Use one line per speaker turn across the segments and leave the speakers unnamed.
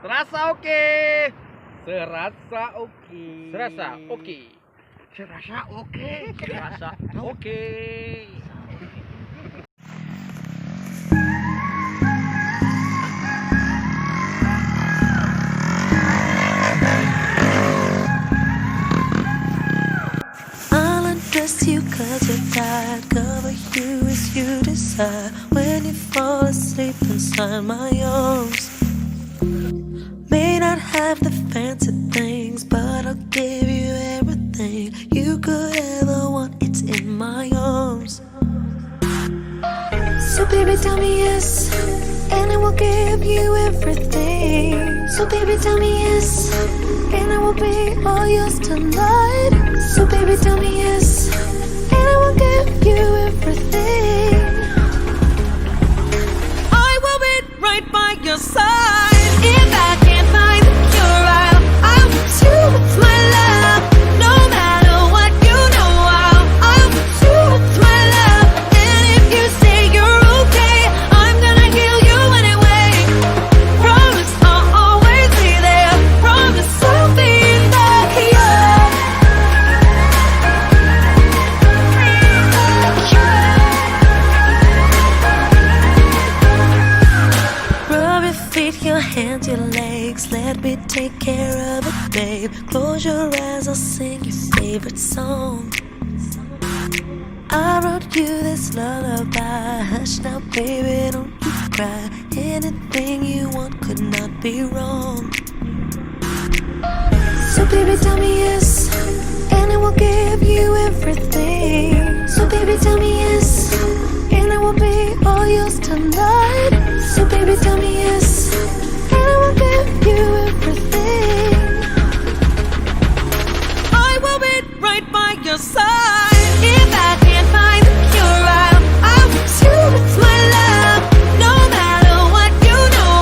Serasa oke.
Serasa oke.
Serasa oke.
Serasa oke.
Serasa oke.
I'll undress you cause you're tired. Cover you as you decide. When you fall asleep inside my arms. May not have the fancy things, but I'll give you everything you could ever want. It's in my arms. So baby tell me yes, and I will give you everything. So baby tell me yes, and I will be all yours tonight. So baby tell me yes, and I will give you everything. I will be right by your side. If I can't find the cure, I'll put you with my love. No matter what, you know I'll put you with my love. And if you say you're okay, I'm gonna heal you anyway. Promise I'll always be there. Promise I'll be there. Rub your feet, your hands, your legs. Let me take care of it, babe. Close your eyes, I'll sing your favorite song. I wrote you this lullaby. Hush now, baby, don't you cry. Anything you want could not be wrong. So baby, tell me yes, and I will give you everything. So baby, tell me yes, and I will be all yours tonight. So baby, tell me yes, and I will give you everything. I will be right by your side. If I can't find the cure, I'll put you with my love. No matter what, you know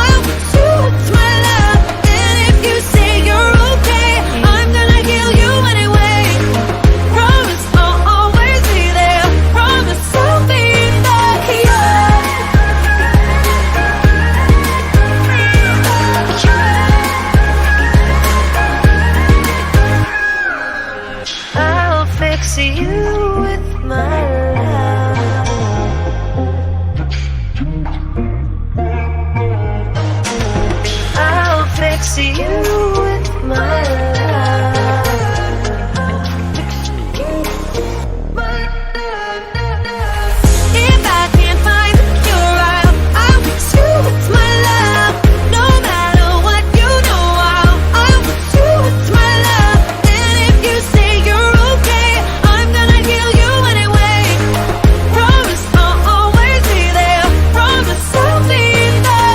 I'll put you with my love. And if you say you're okay, I'm gonna heal you anyway. Promise I'll always be there. Promise I'll be there. I'll fix you with my love. I'll fix you with my love. If I can't find the cure, I'll fix you with my love. No matter what, you know I'll fix you with my love. And if you say you're okay, I'm gonna heal you anyway. Promise I'll always be there. Promise I'll be there.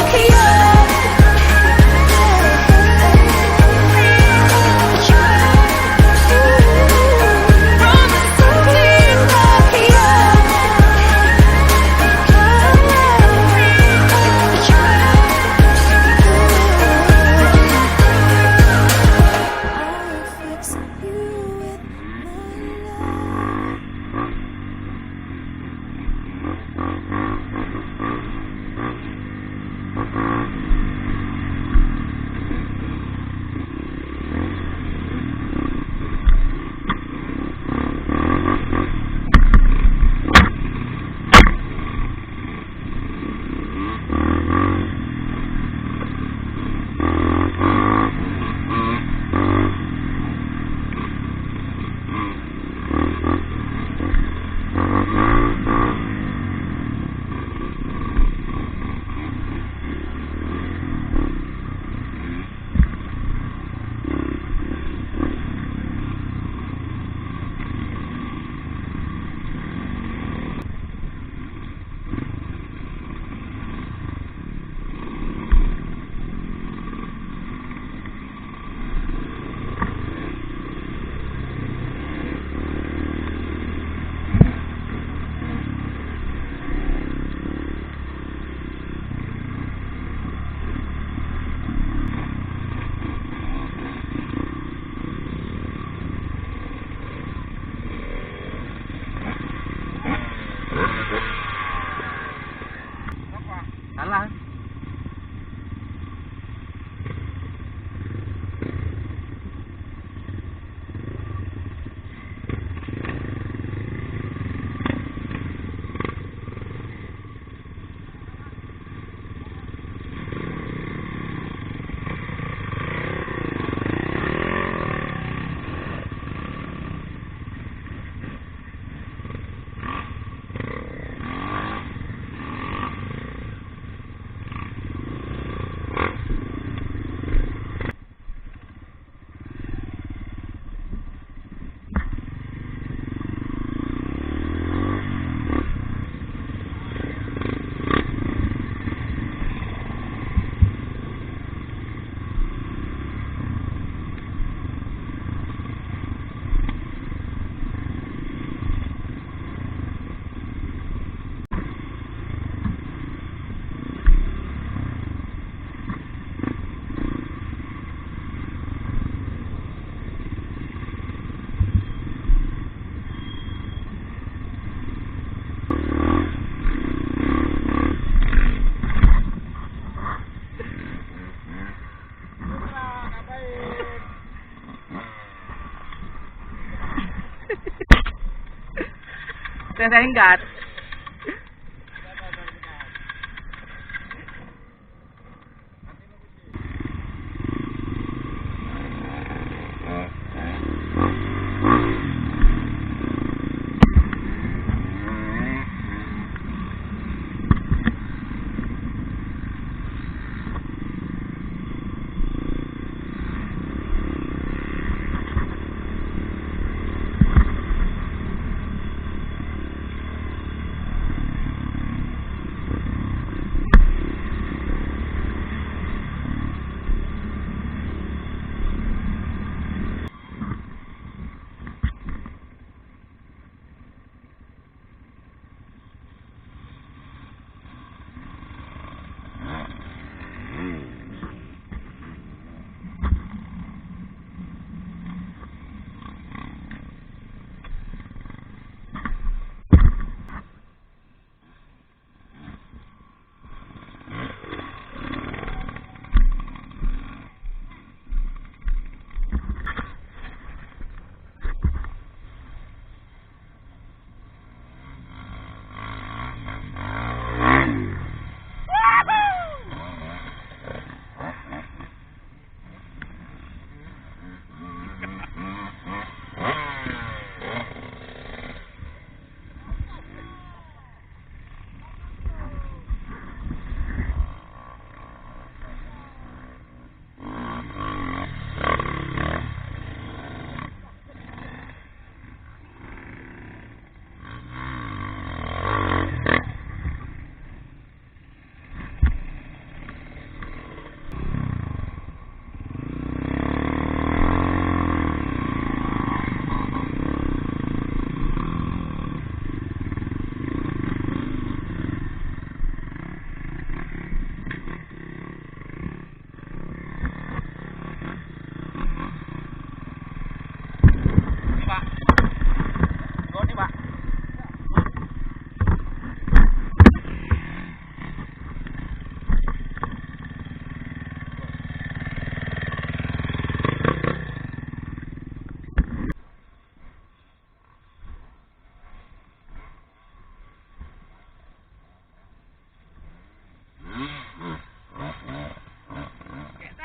Saya hinggat.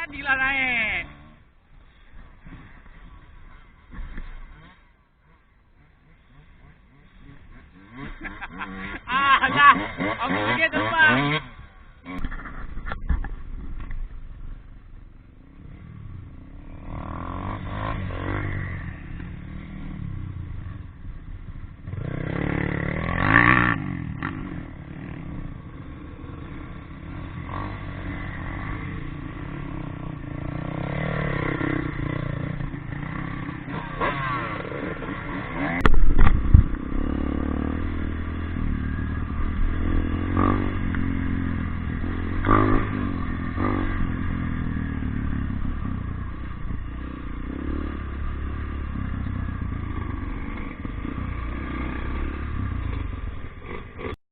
Tadi lah naik.